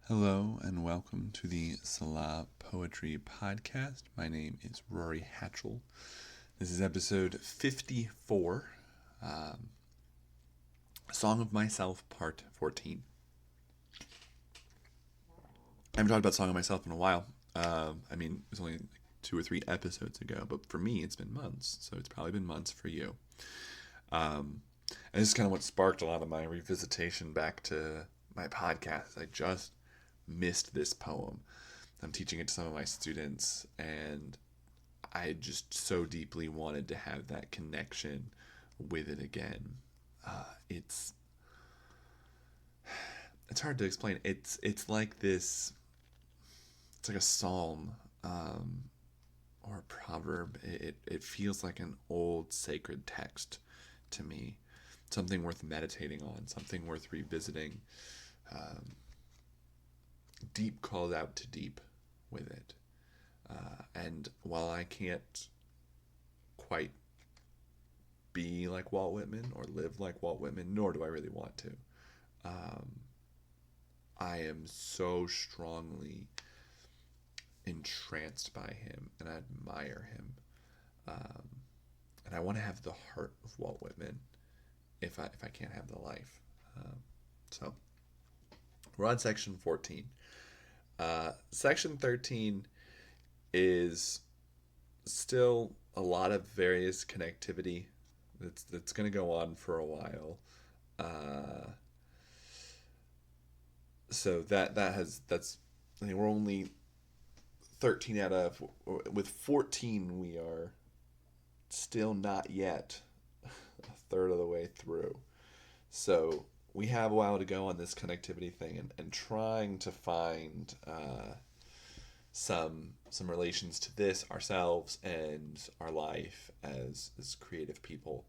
Hello and welcome to the Salah Poetry Podcast. My name is Rory Hatchell. This is episode 54, Song of Myself, Part 14. I haven't talked about Song of Myself in a while. It was only like 2 or 3 episodes ago, but for me it's been months, so it's probably been months for you. And this is kind of what sparked a lot of my revisitation back to my podcast. I just missed this poem. I'm teaching it to some of my students, and I just so deeply wanted to have that connection with it again. It's hard to explain. It's like this. It's like a psalm or a proverb. It feels like an old sacred text to me, something worth meditating on, something worth revisiting. Deep calls out to deep with it. And while I can't quite be like Walt Whitman or live like Walt Whitman, nor do I really want to, I am so strongly entranced by him and I admire him. And I want to have the heart of Walt Whitman if I can't have the life. So we're on section 14. Section 13 is still a lot of various connectivity that's going to go on for a while. So that's I think we're only 13 out of, with 14 we are still not yet a third of the way through. So we have a while to go on this connectivity thing, and trying to find some relations to this ourselves and our life as creative people.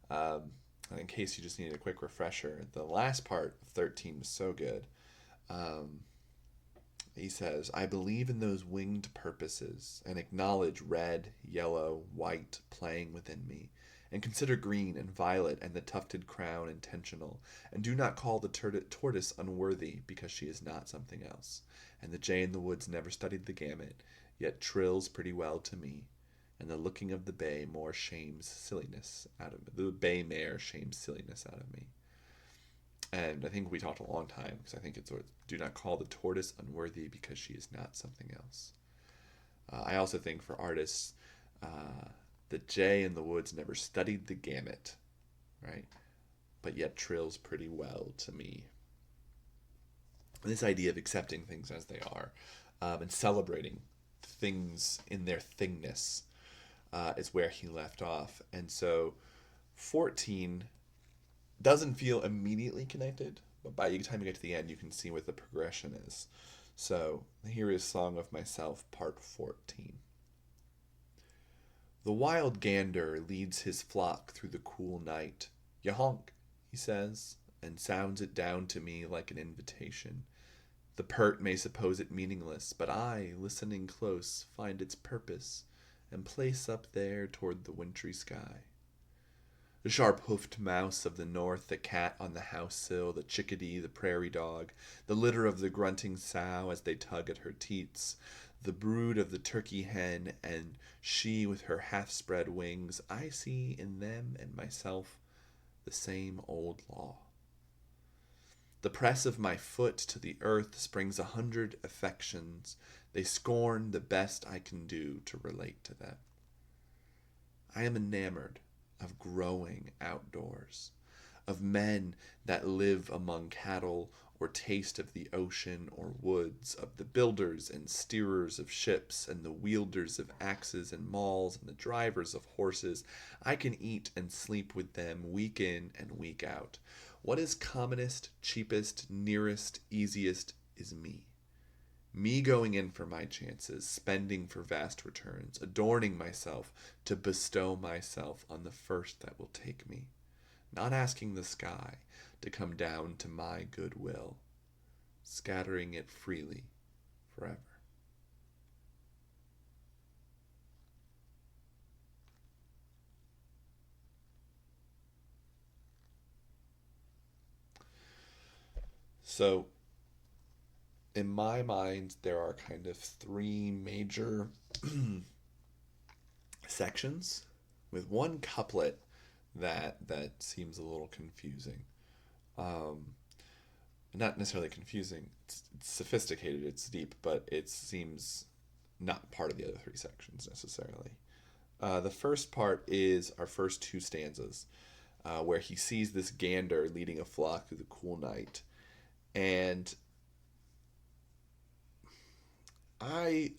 And in case you just need a quick refresher, the last part of 13 was so good. He says, I believe in those winged purposes and acknowledge red, yellow, white playing within me, and consider green and violet and the tufted crown intentional, and do not call the tortoise unworthy because she is not something else, and the jay in the woods never studied the gamut, yet trills pretty well to me, and the looking of the bay more shames silliness out of me. The bay mare shames silliness out of me. And I think we talked a long time, because I think it's do not call the tortoise unworthy because she is not something else. I also think for artists, the jay in the woods never studied the gamut, right? But yet trills pretty well to me. And this idea of accepting things as they are, and celebrating things in their thingness, is where he left off. And so 14 doesn't feel immediately connected, but by the time you get to the end, you can see what the progression is. So here is Song of Myself, Part 14. The wild gander leads his flock through the cool night. "Ya honk," he says, and sounds it down to me like an invitation. The pert may suppose it meaningless, but I, listening close, find its purpose, and place up there toward the wintry sky. The sharp-hoofed mouse of the north, the cat on the house-sill, the chickadee, the prairie dog, the litter of the grunting sow as they tug at her teats, the brood of the turkey hen, and she with her half-spread wings, I see in them and myself the same old law. The press of my foot to the earth springs 100 affections. They scorn the best I can do to relate to them. I am enamored of growing outdoors, of men that live among cattle or taste of the ocean or woods, of the builders and steerers of ships and the wielders of axes and mauls and the drivers of horses. I can eat and sleep with them week in and week out. What is commonest, cheapest, nearest, easiest is me. Me going in for my chances, spending for vast returns, adorning myself to bestow myself on the first that will take me, not asking the sky to come down to my good will, scattering it freely forever. So in my mind, there are kind of three major sections with one couplet that seems a little confusing. Um, Not necessarily confusing. It's sophisticated. It's deep, but it seems not part of the other three sections necessarily. The first part is our first two stanzas, where he sees this gander leading a flock through the cool night, and I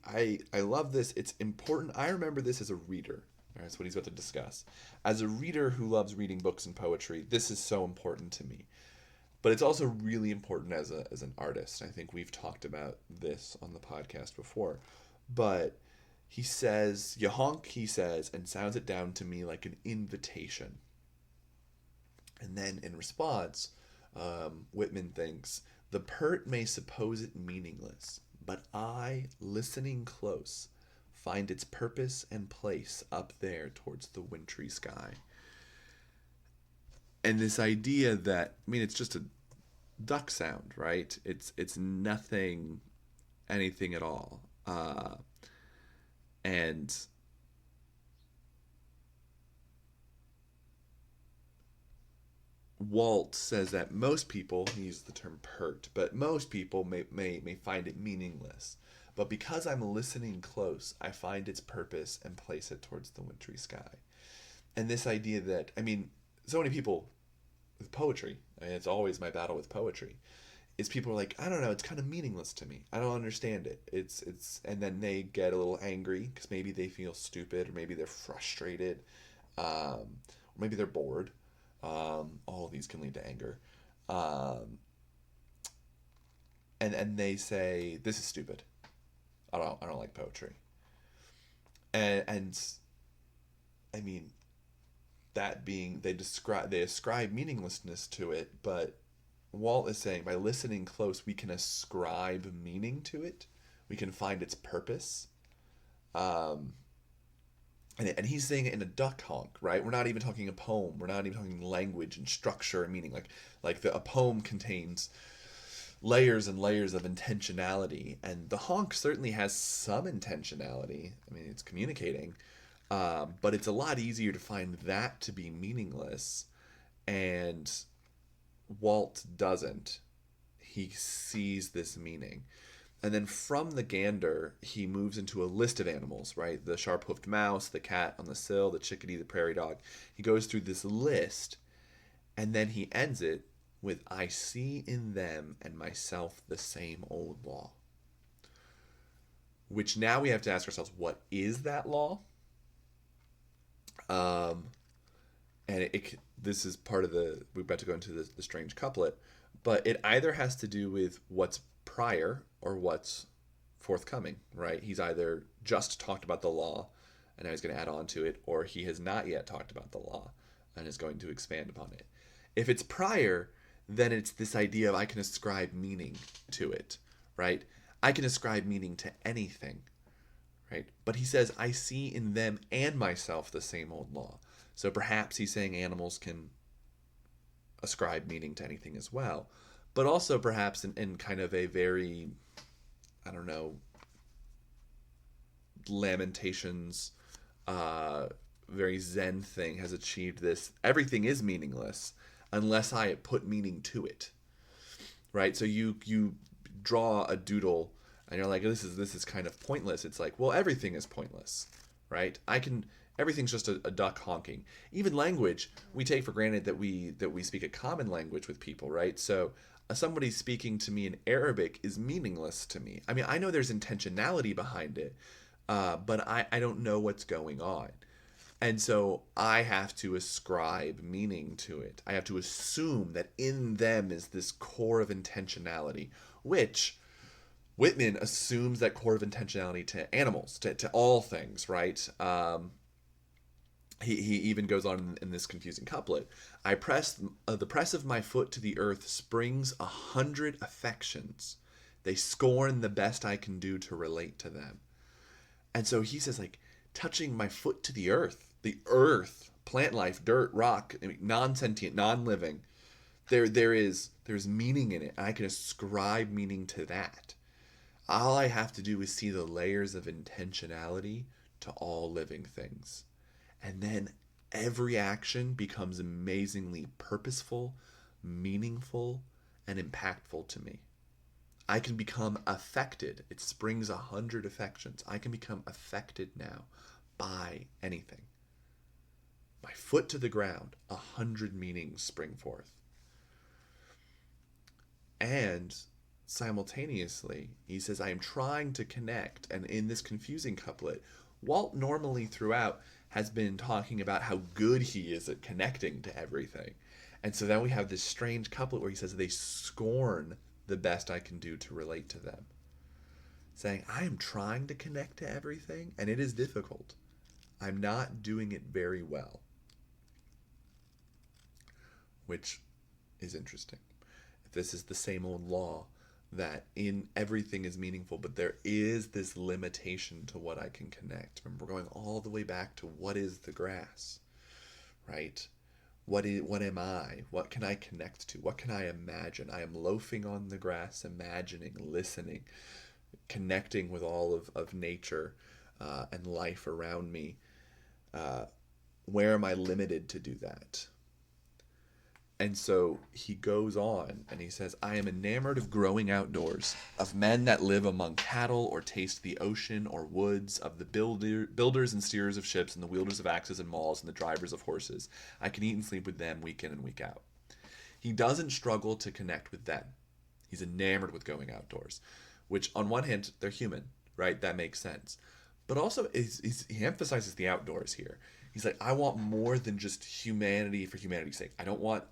love this. It's important. I remember this as a reader. That's what he's about to discuss. As a reader who loves reading books and poetry, this is so important to me. But it's also really important as an artist. I think we've talked about this on the podcast before. But he says, "You honk," he says, and sounds it down to me like an invitation. And then in response, Whitman thinks, "The pert may suppose it meaningless, but I, listening close, find its purpose and place up there towards the wintry sky." And this idea that, I mean, it's just a duck sound, right? It's nothing, anything at all. And Walt says that most people, he uses the term pert, but most people may find it meaningless. But because I'm listening close, I find its purpose and place it towards the wintry sky. And this idea that, I mean, so many people with poetry, I mean, it's always my battle with poetry, is people are like, I don't know, it's kind of meaningless to me. I don't understand it. And then they get a little angry because maybe they feel stupid, or maybe they're frustrated, or maybe they're bored. All of these can lead to anger. And they say, this is stupid. I don't like poetry. And I mean, that being, they ascribe meaninglessness to it, but Walt is saying by listening close, we can ascribe meaning to it. We can find its purpose. And he's saying it in a duck honk, right? We're not even talking a poem. We're not even talking language and structure and meaning. A poem contains layers and layers of intentionality, and the honk certainly has some intentionality. I mean, it's communicating, but it's a lot easier to find that to be meaningless, and Walt doesn't. He sees this meaning. And then from the gander, he moves into a list of animals, right? The sharp-hoofed mouse, the cat on the sill, the chickadee, the prairie dog. He goes through this list, and then he ends it with, "I see in them and myself the same old law." Which now we have to ask ourselves, what is that law? And this is part of we're about to go into the strange couplet, but it either has to do with what's prior or what's forthcoming, right? He's either just talked about the law and now he's going to add on to it, or he has not yet talked about the law and is going to expand upon it. If it's prior, then it's this idea of I can ascribe meaning to it, right? I can ascribe meaning to anything, right? But he says, I see in them and myself the same old law. So perhaps he's saying animals can ascribe meaning to anything as well. But also perhaps in kind of a very, I don't know, Lamentations, very Zen thing has achieved this. Everything is meaningless unless I put meaning to it, right? So you draw a doodle and you're like, this is kind of pointless. It's like, well, everything is pointless, right? Everything's just a duck honking. Even language, we take for granted that we speak a common language with people, right? So somebody speaking to me in Arabic is meaningless to me. I mean, I know there's intentionality behind it, but I don't know what's going on. And so I have to ascribe meaning to it. I have to assume that in them is this core of intentionality, which Whitman assumes that core of intentionality to animals, to all things, right? He even goes on in this confusing couplet. I press the press of my foot to the earth springs 100 affections. They scorn the best I can do to relate to them. And so he says, like, touching my foot to the earth, plant life, dirt, rock, I mean, non-sentient, non-living. There's meaning in it, and I can ascribe meaning to that. All I have to do is see the layers of intentionality to all living things. And then every action becomes amazingly purposeful, meaningful, and impactful to me. I can become affected. It springs 100 affections. I can become affected now by anything. My foot to the ground, 100 meanings spring forth. And simultaneously, he says, I am trying to connect. And in this confusing couplet, Walt normally throughout has been talking about how good he is at connecting to everything. And so then we have this strange couplet where he says, they scorn the best I can do to relate to them. Saying, I am trying to connect to everything, and it is difficult. I'm not doing it very well. Which is interesting. This is the same old law that in everything is meaningful, but there is this limitation to what I can connect. Remember, we're going all the way back to what is the grass, right? What am I? What can I connect to? What can I imagine? I am loafing on the grass, imagining, listening, connecting with all of nature and life around me. Where am I limited to do that? And so he goes on and he says, I am enamored of growing outdoors, of men that live among cattle or taste the ocean or woods, of the builders and steerers of ships and the wielders of axes and mauls and the drivers of horses. I can eat and sleep with them week in and week out. He doesn't struggle to connect with them. He's enamored with going outdoors, which on one hand, they're human, right? That makes sense. But also he emphasizes the outdoors here. He's like, I want more than just humanity for humanity's sake. I don't want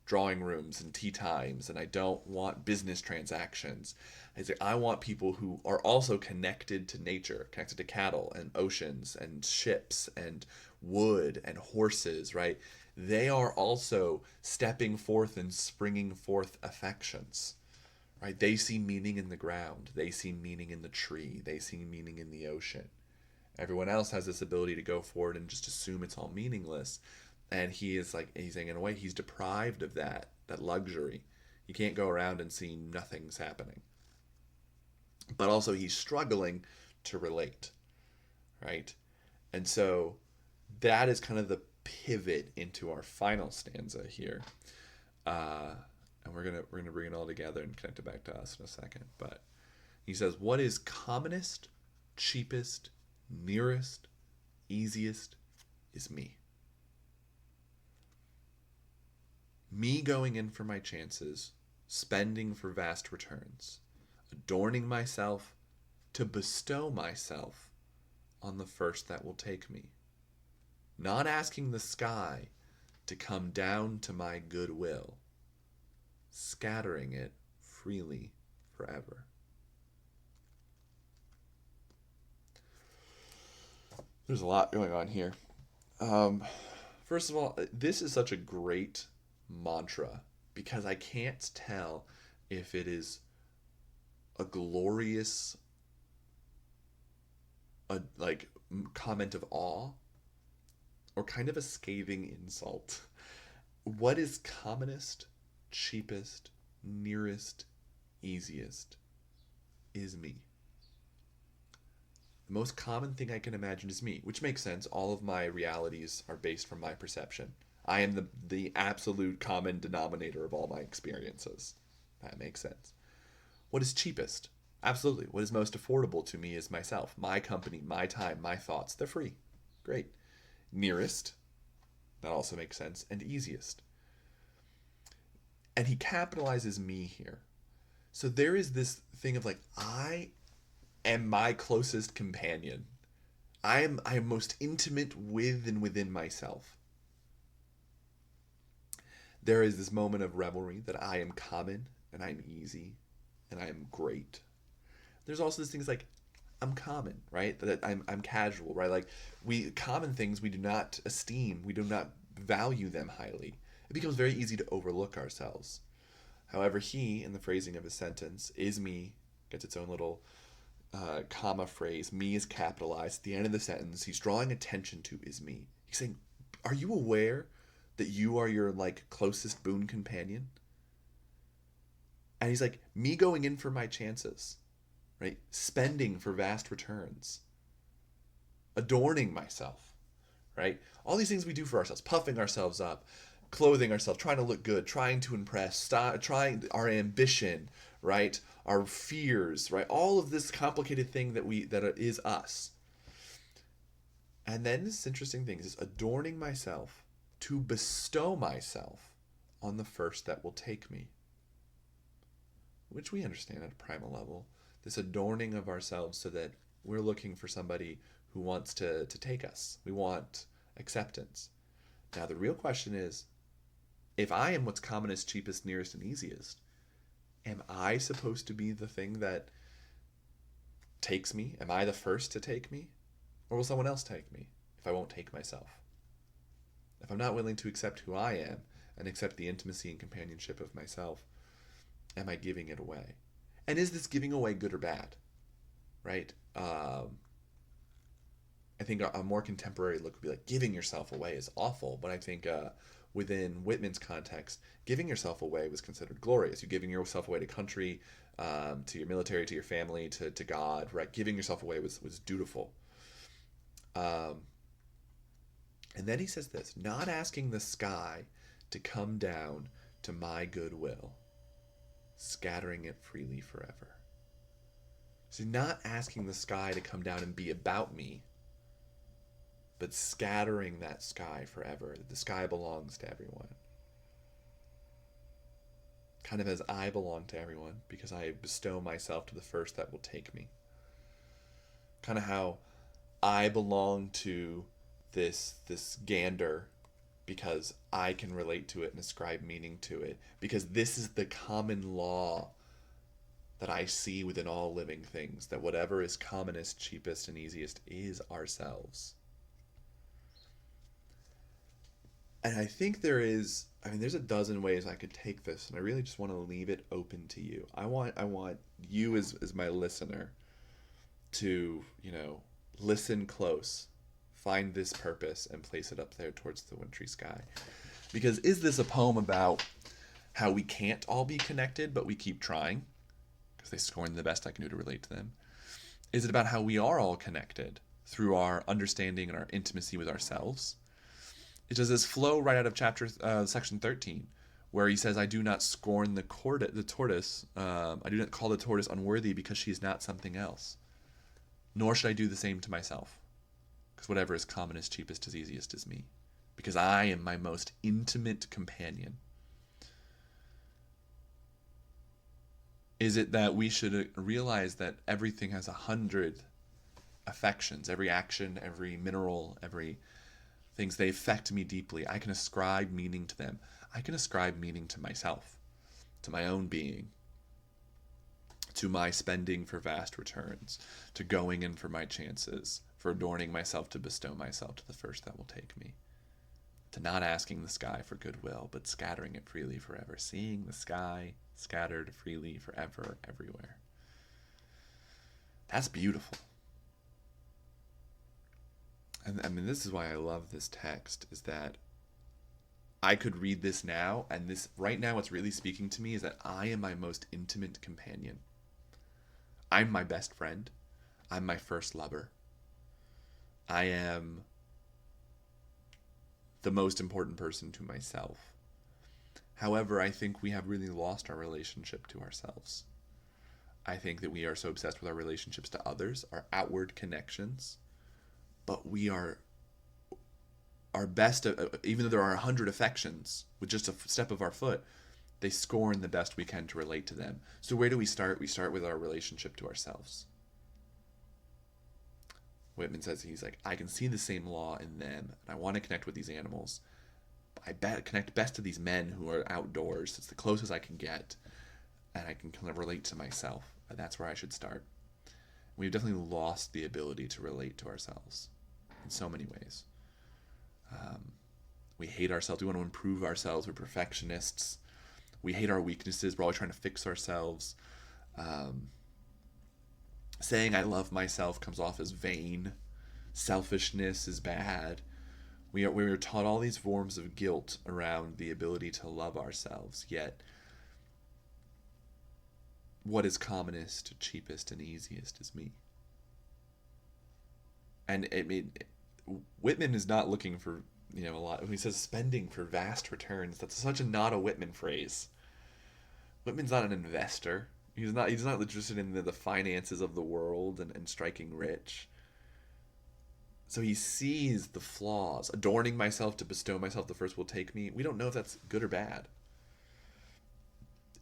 drawing rooms and tea times, and I don't want business transactions. I want people who are also connected to nature, connected to cattle and oceans and ships and wood and horses, right? They are also stepping forth and springing forth affections, right? They see meaning in the ground. They see meaning in the tree. They see meaning in the ocean. Everyone else has this ability to go forward and just assume it's all meaningless. And he's saying in a way, he's deprived of that luxury. You can't go around and see nothing's happening. But also he's struggling to relate, right? And so that is kind of the pivot into our final stanza here. And we're gonna bring it all together and connect it back to us in a second. But he says, what is commonest, cheapest, nearest, easiest is me. Me going in for my chances, spending for vast returns, adorning myself to bestow myself on the first that will take me. Not asking the sky to come down to my goodwill, scattering it freely forever. There's a lot going on here. First of all, this is such a great mantra because I can't tell if it is a glorious comment of awe or kind of a scathing insult. What is commonest, cheapest, nearest, easiest is me. The most common thing I can imagine is me, which makes sense. All of my realities are based from my perception. I am the absolute common denominator of all my experiences. That makes sense. What is cheapest? Absolutely. What is most affordable to me is myself, my company, my time, my thoughts. They're free. Great. Nearest. That also makes sense. And easiest. And he capitalizes me here. So there is this thing of I am my closest companion. I am most intimate with and within myself. There is this moment of revelry that I am common and I'm easy and I am great. There's also this things I'm common, right? That I'm casual, right? Common things we do not esteem, we do not value them highly. It becomes very easy to overlook ourselves. However, he, in the phrasing of his sentence, is me, gets its own little comma phrase. Me is capitalized. At the end of the sentence, he's drawing attention to is me. He's saying, are you aware that you are your closest boon companion? And he's like, me going in for my chances, right? Spending for vast returns, adorning myself, right? All these things we do for ourselves, puffing ourselves up, clothing ourselves, trying to look good, trying to impress, trying our ambition, right? Our fears, right? All of this complicated thing that is us. And then this interesting thing is adorning myself to bestow myself on the first that will take me, which we understand at a primal level. This adorning of ourselves so that we're looking for somebody who wants to take us. We want acceptance. Now, the real question is, if I am what's commonest, cheapest, nearest, and easiest, am I supposed to be the thing that takes me? Am I the first to take me? Or will someone else take me if I won't take myself? If I'm not willing to accept who I am and accept the intimacy and companionship of myself, am I giving it away? And is this giving away good or bad? Right? I think a more contemporary look would be like, giving yourself away is awful. But I think within Whitman's context, giving yourself away was considered glorious. You're giving yourself away to country, to your military, to your family, to God, right? Giving yourself away was dutiful. And then he says this, not asking the sky to come down to my goodwill, scattering it freely forever. So not asking the sky to come down and be about me, but scattering that sky forever. The sky belongs to everyone. Kind of as I belong to everyone because I bestow myself to the first that will take me. Kind of how I belong to this gander because I can relate to it and ascribe meaning to it, because this is the common law that I see within all living things, that whatever is commonest, cheapest, and easiest is ourselves. And I think there's a dozen ways I could take this, and I really just want to leave it open to you. I want you as my listener to, listen close, find this purpose, and place it up there towards the wintry sky. Because is this a poem about how we can't all be connected, but we keep trying? Because they scorn the best I can do to relate to them. Is it about how we are all connected through our understanding and our intimacy with ourselves? Does this flow right out of section 13, where he says, I do not scorn the tortoise. I do not call the tortoise unworthy because she is not something else. Nor should I do the same to myself. Because whatever is commonest, cheapest, is easiest is me. Because I am my most intimate companion. Is it that we should realize that everything has 100 affections, every action, every mineral, every things, they affect me deeply. I can ascribe meaning to them. I can ascribe meaning to myself, to my own being, to my spending for vast returns, to going in for my chances, for adorning myself to bestow myself to the first that will take me, to not asking the sky for goodwill, but scattering it freely forever, seeing the sky scattered freely forever, everywhere. That's beautiful. And this is why I love this text, is that I could read this now, and this right now what's really speaking to me is that I am my most intimate companion. I'm my best friend. I'm my first lover. I am the most important person to myself. However, I think we have really lost our relationship to ourselves. I think that we are so obsessed with our relationships to others, our outward connections, but we are our best, even though there are 100 affections, with just a step of our foot, they scorn the best we can to relate to them. So where do we start? We start with our relationship to ourselves. Whitman says, he's like, I can see the same law in them, and I want to connect with these animals. I connect best to these men who are outdoors. It's the closest I can get, and I can kind of relate to myself. And that's where I should start. We've definitely lost the ability to relate to ourselves in so many ways. We hate ourselves. We want to improve ourselves. We're perfectionists. We hate our weaknesses. We're always trying to fix ourselves. Saying I love myself comes off as vain. Selfishness is bad. We are taught all these forms of guilt around the ability to love ourselves, yet what is commonest, cheapest, and easiest is me. And I mean, Whitman is not looking for, a lot. When he says spending for vast returns, that's such a not a Whitman phrase. Whitman's not an investor. He's not interested in the finances of the world and striking rich. So he sees the flaws. Adorning myself to bestow myself, the first will take me. We don't know if that's good or bad.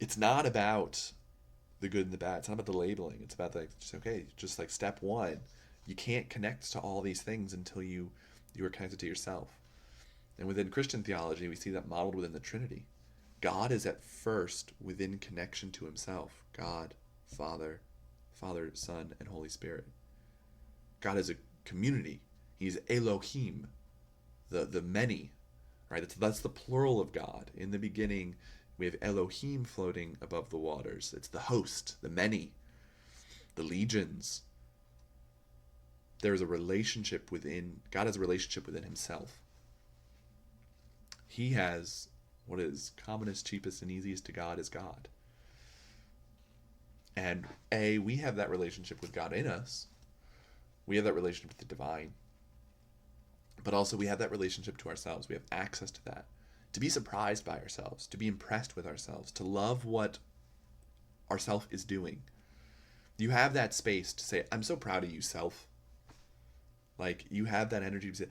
It's not about the good and the bad. It's not about the labeling. It's about just like step one. You can't connect to all these things until you are connected to yourself. And within Christian theology, we see that modeled within the Trinity. God is at first within connection to himself. God, Father, Son, and Holy Spirit. God is a community. He's Elohim, the many, right? That's the plural of God. In the beginning, we have Elohim floating above the waters. It's the host, the many, the legions. There is a relationship God has a relationship within himself. He has what is commonest, cheapest, and easiest to God is God. And we have that relationship with God in us. We have that relationship with the divine. But also we have that relationship to ourselves. We have access to that. To be surprised by ourselves, to be impressed with ourselves, to love what ourself is doing. You have that space to say, I'm so proud of you, self. Like, you have that energy to say,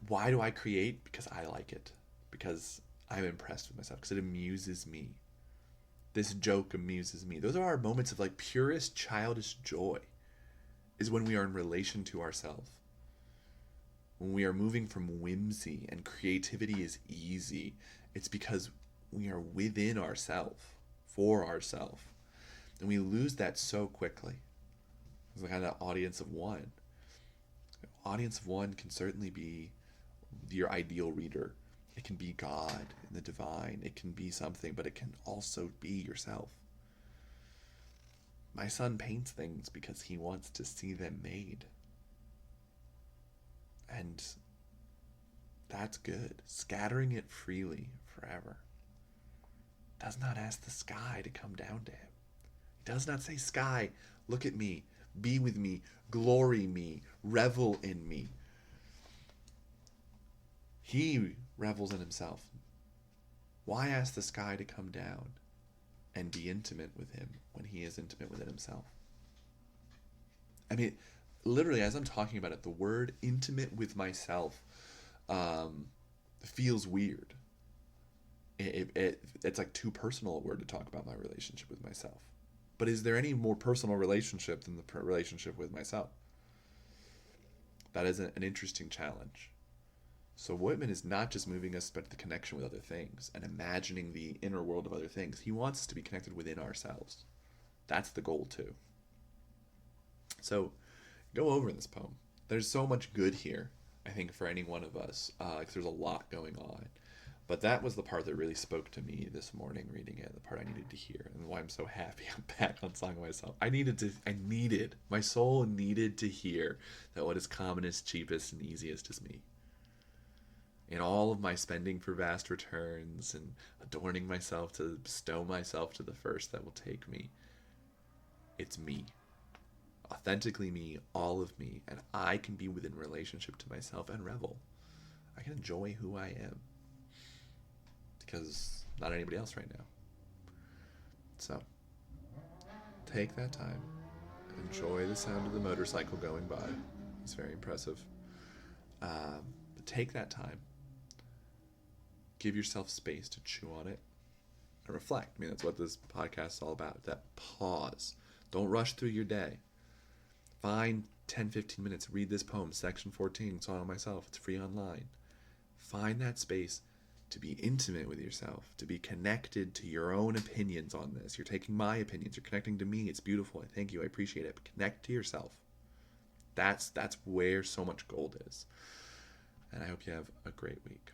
why do I create? Because I like it. Because I'm impressed with myself. Because it amuses me. This joke amuses me. Those are our moments of like purest childish joy. Is when we are in relation to ourselves. When we are moving from whimsy and creativity is easy. It's because we are within ourselves. For ourselves. And we lose that so quickly. It's the kind of audience of one. Audience of one can certainly be your ideal reader. It can be God and the divine. It can be something, but it can also be yourself. My son paints things because he wants to see them made. And that's good. Scattering it freely forever does not ask the sky to come down to him. He does not say, sky, look at me, be with me, glory me, revel in me. He revels in himself. Why ask the sky to come down and be intimate with him when he is intimate within himself? I mean, literally, as I'm talking about it, the word intimate with myself feels weird. It's like too personal a word to talk about my relationship with myself. But is there any more personal relationship than the relationship with myself? That is an interesting challenge. So Whitman is not just moving us but the connection with other things and imagining the inner world of other things. He wants us to be connected within ourselves. That's the goal too. So go over this poem. There's so much good here, I think, for any one of us. There's a lot going on. But that was the part that really spoke to me this morning reading it, the part I needed to hear, and why I'm so happy I'm back on Song of Myself. My soul needed to hear that what is commonest, cheapest, and easiest is me. In all of my spending for vast returns and adorning myself to bestow myself to the first that will take me, it's me. Authentically me, all of me, and I can be within relationship to myself and revel. I can enjoy who I am. Because not anybody else right now. So, take that time. Enjoy the sound of the motorcycle going by. It's very impressive. But take that time. Give yourself space to chew on it and reflect. I mean, that's what this podcast is all about. That pause. Don't rush through your day. Find 10, 15 minutes. Read this poem, section 14, Song of Myself. It's free online. Find that space to be intimate with yourself, to be connected to your own opinions on this. You're taking my opinions. You're connecting to me. It's beautiful. I thank you. I appreciate it. But connect to yourself. That's where so much gold is. And I hope you have a great week.